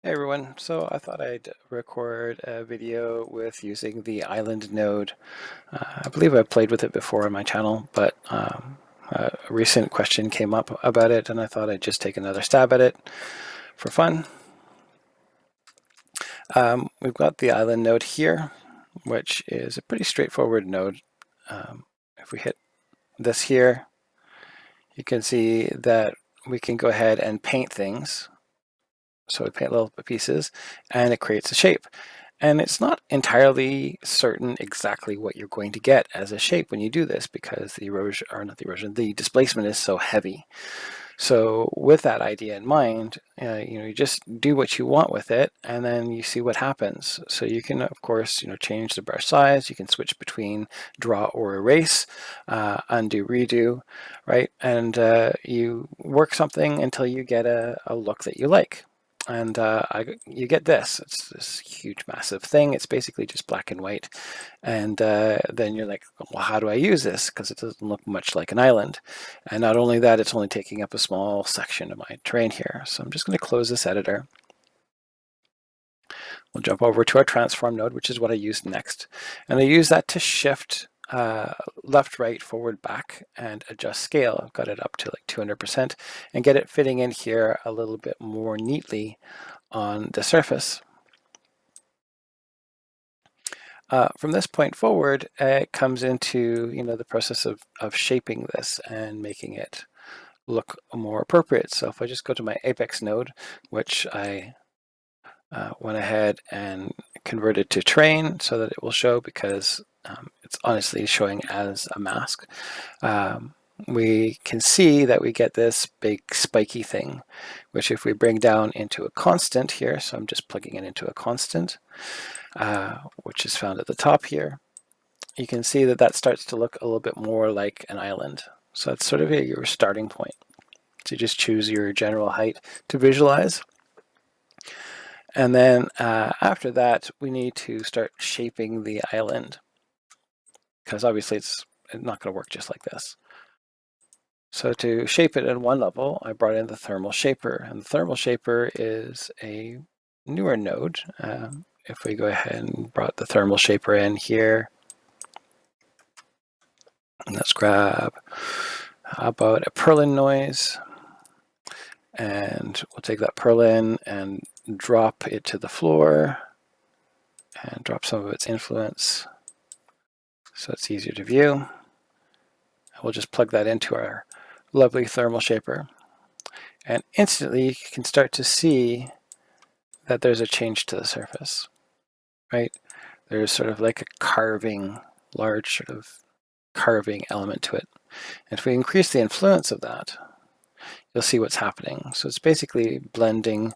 Hey everyone, so I thought I'd record a video with using the island node. I believe I've played with it before on my channel, but a recent question came up about it and I thought I'd just take another stab at it for fun. We've got the island node here, which is a pretty straightforward node. If we hit this here, you can see that we can go ahead and paint things. So we paint little pieces and it creates a shape. And it's not entirely certain exactly what you're going to get as a shape when you do this because the erosion, or not the erosion, the displacement is so heavy. So with that idea in mind, you just do what you want with it and then you see what happens. So you can, of course, change the brush size. You can switch between draw or erase, undo, redo, right? And you work something until you get a look that you like. And you get this. It's this huge, massive thing. It's basically just black and white. And then you're like, well, how do I use this? Because it doesn't look much like an island. And not only that, it's only taking up a small section of my terrain here. So I'm just going to close this editor. We'll jump over to our transform node, which is what I use next. And I use that to shift left, right, forward, back, and adjust scale. I've got it up to like 200% and get it fitting in here a little bit more neatly on the surface. From this point forward, it comes into the process of shaping this and making it look more appropriate. So if I just go to my Apex node, which I went ahead and converted to terrain so that it will show because it's honestly showing as a mask. We can see that we get this big spiky thing, which if we bring down into a constant here, so I'm just plugging it into a constant, which is found at the top here, you can see that that starts to look a little bit more like an island. So that's sort of your starting point. So you just choose your general height to visualize. And then after that, we need to start shaping the island because obviously it's not going to work just like this. So to shape it at one level, I brought in the thermal shaper, and the thermal shaper is a newer node. If we go ahead and brought the thermal shaper in here, let's grab how about a Perlin noise, and we'll take that Perlin and drop it to the floor and drop some of its influence so it's easier to view. We'll just plug that into our lovely thermal shaper. And instantly you can start to see that there's a change to the surface, right? There's sort of like a carving, large sort of carving element to it. And if we increase the influence of that, you'll see what's happening. So it's basically blending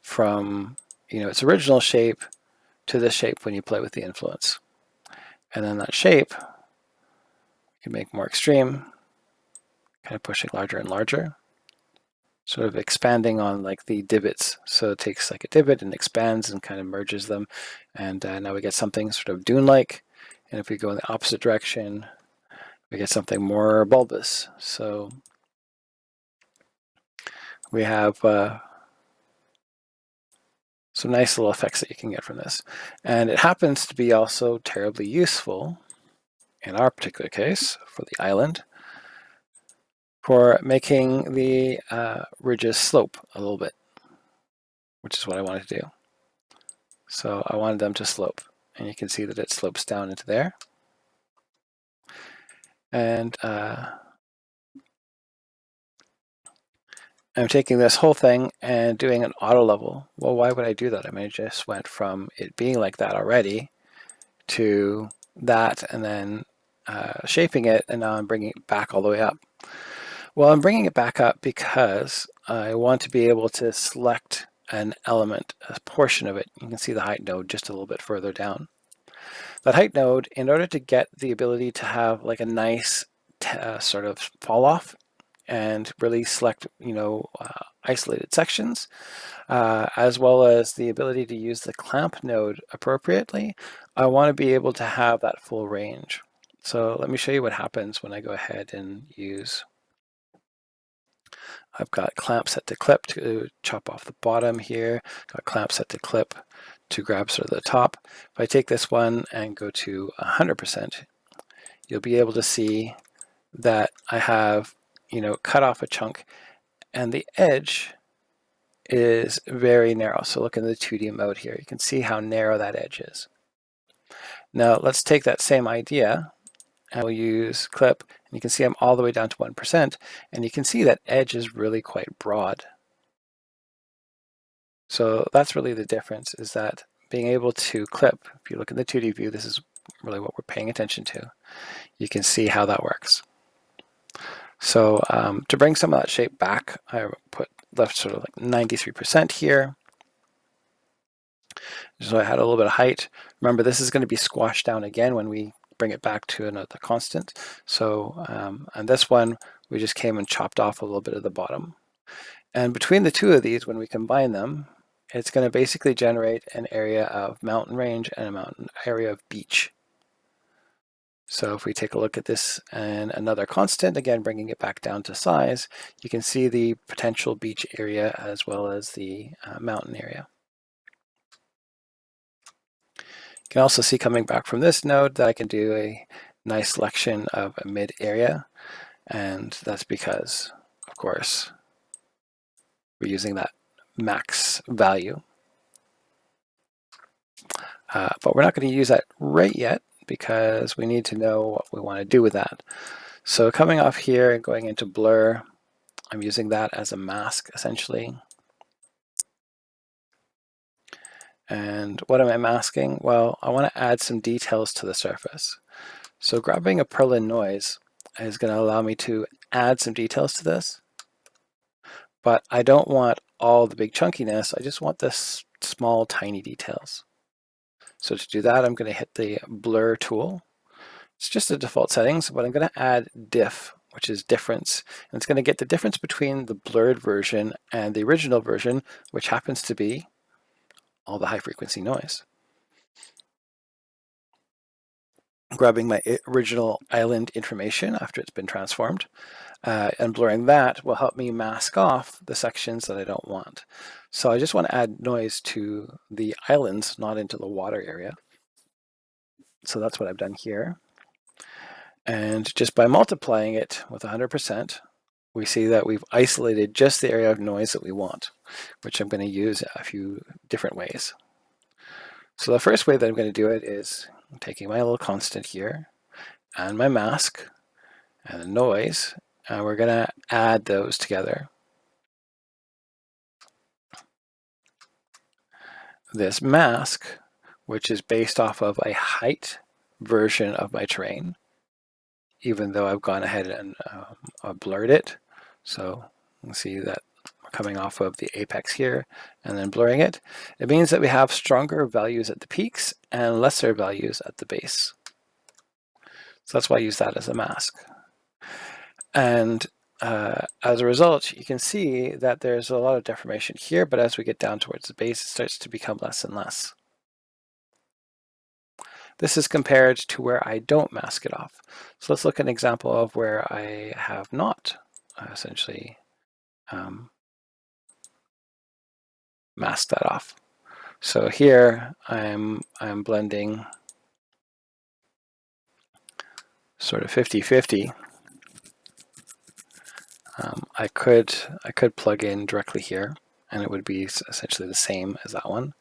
from its original shape to this shape when you play with the influence. And then that shape you can make more extreme, kind of pushing larger and larger, sort of expanding on like the divots. So it takes like a divot and expands and kind of merges them. And now we get something sort of dune-like. And if we go in the opposite direction, we get something more bulbous. So we have some nice little effects that you can get from this. And it happens to be also terribly useful, in our particular case, for the island, for making the ridges slope a little bit, which is what I wanted to do. So I wanted them to slope, and you can see that it slopes down into there. And I'm taking this whole thing and doing an auto level. Well, why would I do that? I mean, I just went from it being like that already to that and then shaping it, and now I'm bringing it back all the way up. Well, I'm bringing it back up because I want to be able to select an element, a portion of it. You can see the height node just a little bit further down. That height node, in order to get the ability to have like a nice sort of fall off and really select, isolated sections, as well as the ability to use the clamp node appropriately, I want to be able to have that full range. So let me show you what happens when I go ahead and use I've got clamp set to clip to chop off the bottom here. Got clamp set to clip to grab sort of the top. If I take this one and go to 100%, you'll be able to see that I have, cut off a chunk, and the edge is very narrow. So look in the 2D mode here. You can see how narrow that edge is. Now let's take that same idea and we'll use clip, and you can see I'm all the way down to 1%, and you can see that edge is really quite broad. So that's really the difference, is that being able to clip, if you look in the 2D view, this is really what we're paying attention to. You can see how that works. So to bring some of that shape back, I left sort of like 93% here. So I had a little bit of height. Remember, this is going to be squashed down again when we bring it back to another constant. So on this one, we just came and chopped off a little bit of the bottom. And between the two of these, when we combine them, it's going to basically generate an area of mountain range and a mountain area of beach. So if we take a look at this and another constant, again, bringing it back down to size, you can see the potential beach area as well as the mountain area. You can also see coming back from this node that I can do a nice selection of a mid area, and that's because, of course, we're using that max value. But we're not going to use that right yet because we need to know what we want to do with that. So coming off here and going into blur, I'm using that as a mask essentially. And what am I masking? Well, I want to add some details to the surface. So grabbing a Perlin noise is going to allow me to add some details to this, but I don't want all the big chunkiness. I just want this small, tiny details. So to do that, I'm going to hit the blur tool. It's just a default settings, but I'm going to add diff, which is difference. And it's going to get the difference between the blurred version and the original version, which happens to be all the high frequency noise. Grabbing my original island information after it's been transformed and blurring that will help me mask off the sections that I don't want. So I just want to add noise to the islands, not into the water area. So that's what I've done here. And just by multiplying it with 100%, we see that we've isolated just the area of noise that we want, which I'm going to use a few different ways. So the first way that I'm going to do it is taking my little constant here and my mask and the noise, and we're going to add those together. This mask, which is based off of a height version of my terrain, even though I've gone ahead and blurred it. So you can see that we're coming off of the apex here and then blurring it. It means that we have stronger values at the peaks and lesser values at the base. So that's why I use that as a mask. And as a result, you can see that there's a lot of deformation here, but as we get down towards the base, it starts to become less and less. This is compared to where I don't mask it off. So let's look at an example of where I have not essentially masked that off. So here I'm blending sort of 50-50. I could plug in directly here, and it would be essentially the same as that one.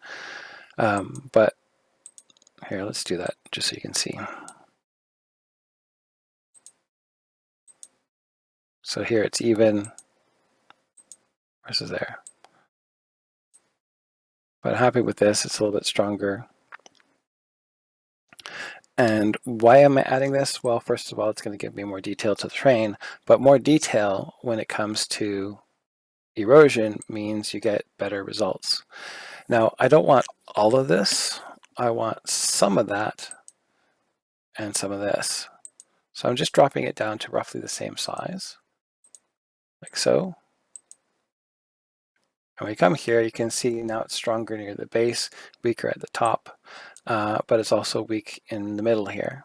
But here, let's do that just so you can see. So here it's even versus there. But I'm happy with this. It's a little bit stronger. And why am I adding this? Well, first of all, it's going to give me more detail to the terrain, but more detail when it comes to erosion means you get better results. Now, I don't want all of this. I want some of that and some of this. So I'm just dropping it down to roughly the same size, like so. And when you come here, you can see now it's stronger near the base, weaker at the top, but it's also weak in the middle here.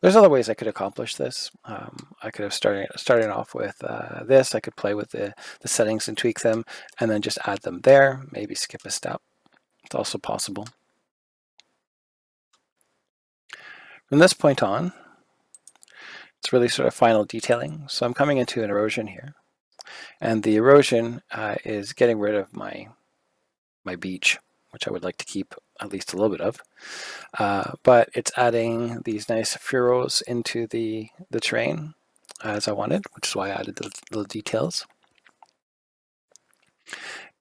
There's other ways I could accomplish this. I could have started off with this. I could play with the settings and tweak them, and then just add them there. Maybe skip a step. It's also possible. From this point on, it's really sort of final detailing. So I'm coming into an erosion here, and the erosion is getting rid of my beach, which I would like to keep at least a little bit of. But it's adding these nice furrows into the terrain as I wanted, which is why I added the details.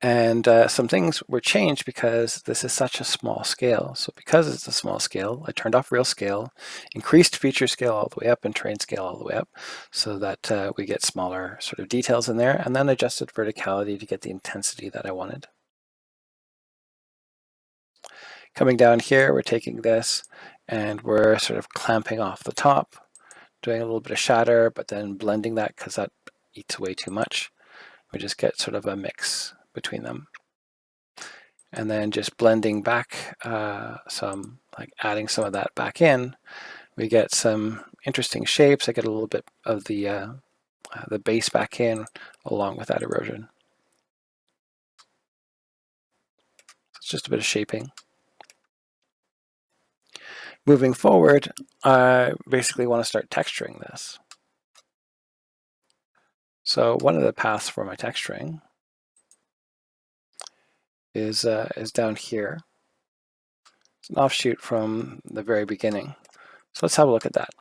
And some things were changed because this is such a small scale. So because it's a small scale, I turned off real scale, increased feature scale all the way up and terrain scale all the way up so that we get smaller sort of details in there, and then adjusted verticality to get the intensity that I wanted. Coming down here, we're taking this and we're sort of clamping off the top, doing a little bit of shatter, but then blending that because that eats away too much. We just get sort of a mix between them. And then just blending back some, like adding some of that back in, we get some interesting shapes. I get a little bit of the base back in along with that erosion. It's just a bit of shaping. Moving forward, I basically want to start texturing this. So one of the paths for my texturing is down here. It's an offshoot from the very beginning. So let's have a look at that.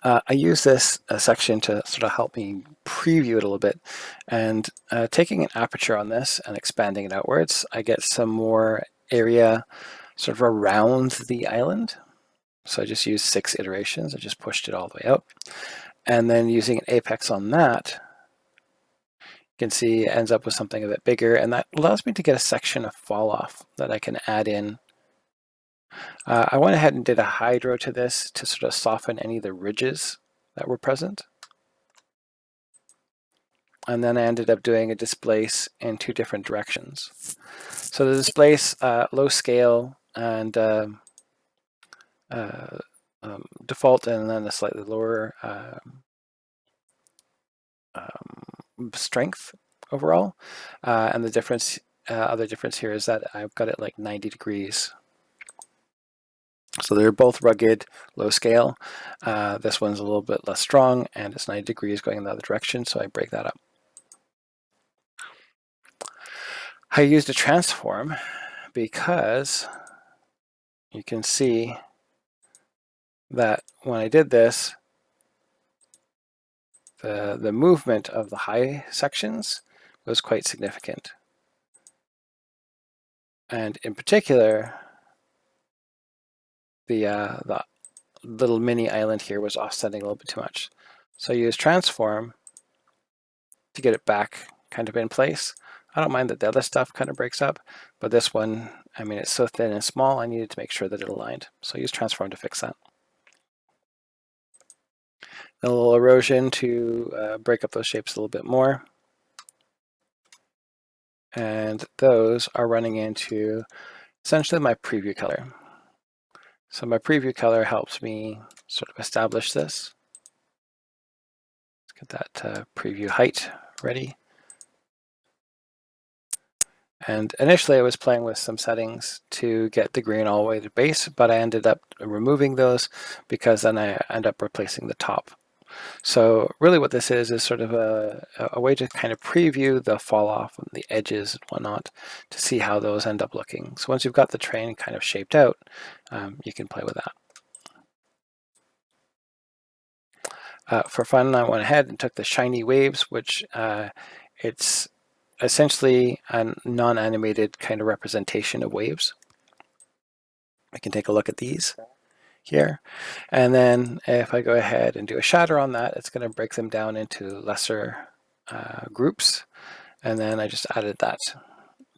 I use this section to sort of help me preview it a little bit, and taking an aperture on this and expanding it outwards, I get some more area sort of around the island. So I just used 6 iterations. I just pushed it all the way out. And then using an apex on that, you can see it ends up with something a bit bigger, and that allows me to get a section of fall off that I can add in. I went ahead and did a hydro to this to sort of soften any of the ridges that were present. And then I ended up doing a displace in 2 different directions. So the displace, low scale and default, and then a slightly lower strength overall. And the difference, other difference here is that I've got it like 90 degrees. So they're both rugged, low scale. This one's a little bit less strong, and it's 90 degrees going in the other direction, so I break that up. I used a transform because you can see that when I did this, the movement of the high sections was quite significant. And in particular, the little mini island here was offsetting a little bit too much. So I used transform to get it back kind of in place. I don't mind that the other stuff kind of breaks up, but this one, I mean, it's so thin and small, I needed to make sure that it aligned. So I used transform to fix that. A little erosion to break up those shapes a little bit more. And those are running into essentially my preview color. So my preview color helps me sort of establish this. Let's get that preview height ready. And initially I was playing with some settings to get the green all the way to base, but I ended up removing those because then I end up replacing the top. So really what this is sort of a way to kind of preview the fall off and the edges and whatnot to see how those end up looking. So once you've got the train kind of shaped out, you can play with that. For fun, I went ahead and took the shiny waves, which it's essentially a non-animated kind of representation of waves. I can take a look at these here. And then if I go ahead and do a shatter on that, it's going to break them down into lesser groups. And then I just added that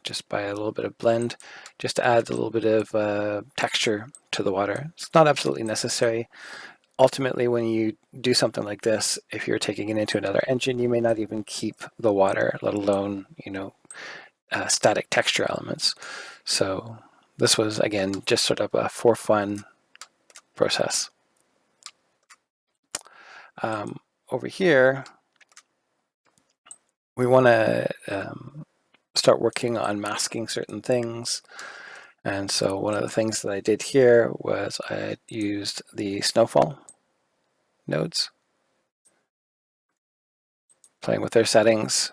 just by a little bit of blend, just to add a little bit of texture to the water. It's not absolutely necessary. Ultimately, when you do something like this, if you're taking it into another engine, you may not even keep the water, let alone, static texture elements. So this was, again, just sort of a for fun process. Over here, we want to start working on masking certain things. And so one of the things that I did here was I used the Snowfall nodes, playing with their settings,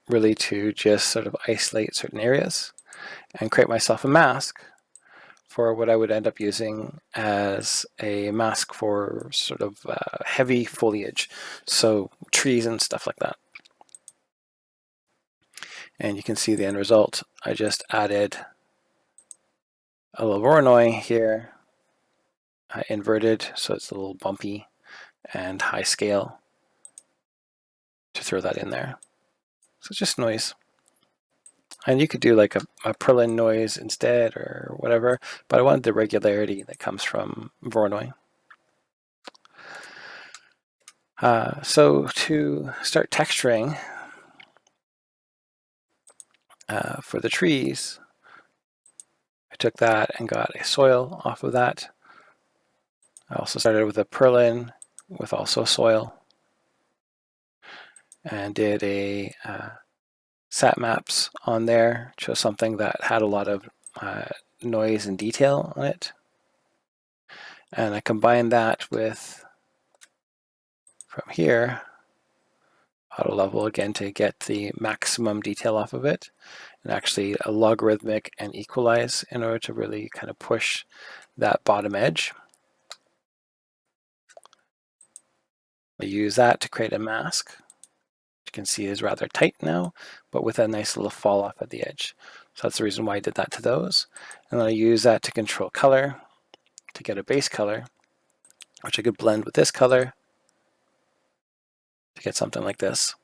really to just sort of isolate certain areas and create myself a mask for what I would end up using as a mask for sort of heavy foliage, so trees and stuff like that. And you can see the end result. I just added a little Voronoi here, inverted, so it's a little bumpy and high scale to throw that in there. So it's just noise. And you could do like a Perlin noise instead or whatever, but I wanted the regularity that comes from Voronoi. So to start texturing for the trees, I took that and got a soil off of that. I also started with a Perlin with also soil and did a sat maps on there, chose something that had a lot of noise and detail on it. And I combined that with, from here, auto level again to get the maximum detail off of it, and actually a logarithmic and equalize in order to really kind of push that bottom edge. I use that to create a mask. You can see is rather tight now, but with a nice little fall off at the edge. So that's the reason why I did that to those. And then I use that to control color, to get a base color, which I could blend with this color to get something like this.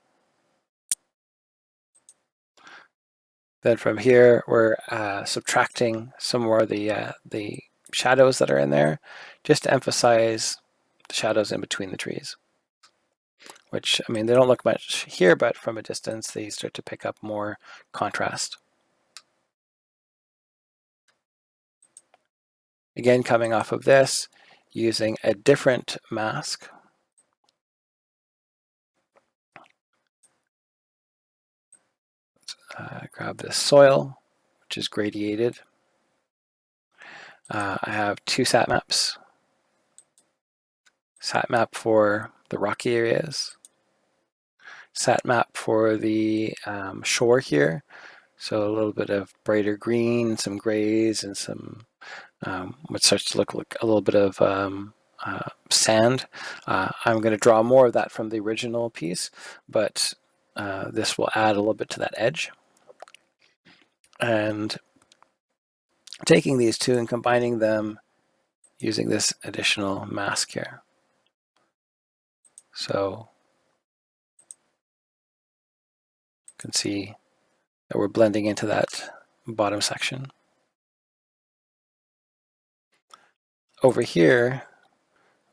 Then from here, we're subtracting some more of the shadows that are in there, just to emphasize the shadows in between the trees. Which, I mean, they don't look much here, but from a distance, they start to pick up more contrast. Again, coming off of this, using a different mask. Grab this soil, which is gradiated. I have two sat maps. Sat map for the rocky areas. Sat map for the shore here. So a little bit of brighter green, some grays, and some what starts to look like a little bit of sand. I'm going to draw more of that from the original piece, but this will add a little bit to that edge. And taking these two and combining them using this additional mask here. So you can see that we're blending into that bottom section. Over here,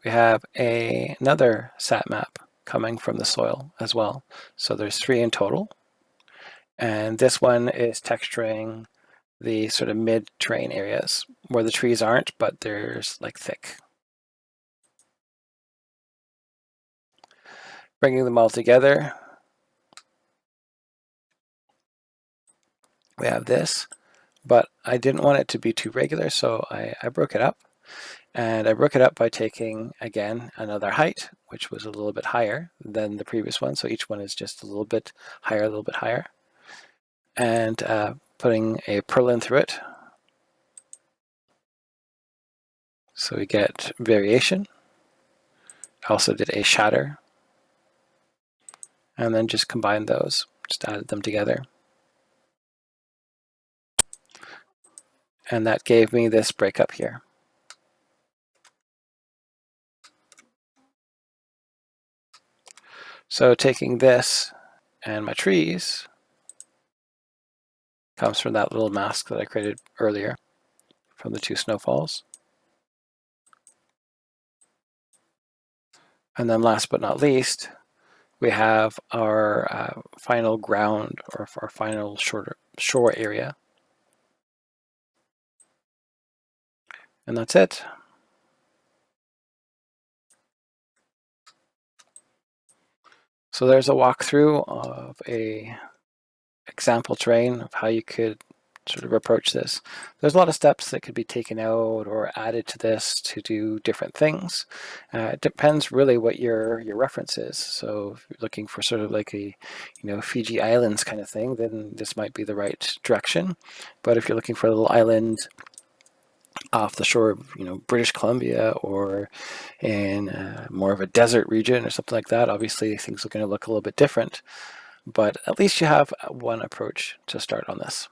we have another sat map coming from the soil as well. So there's 3 in total. And this one is texturing the sort of mid-terrain areas where the trees aren't, but there's like thick. Bringing them all together, we have this, but I didn't want it to be too regular, so I broke it up. And I broke it up by taking, again, another height, which was a little bit higher than the previous one. So each one is just a little bit higher, and putting a Perlin through it. So we get variation. I also did a shatter, and then just combined those, just added them together. And that gave me this breakup here. So taking this and my trees comes from that little mask that I created earlier from the 2 snowfalls. And then last but not least, we have our final ground or our final shore area. And that's it. So there's a walkthrough of a example terrain of how you could sort of approach this. There's a lot of steps that could be taken out or added to this to do different things. It depends really what your reference is. So if you're looking for sort of like a, Fiji Islands kind of thing, then this might be the right direction. But if you're looking for a little island off the shore of, British Columbia, or in more of a desert region or something like that, obviously things are going to look a little bit different. But at least you have one approach to start on this.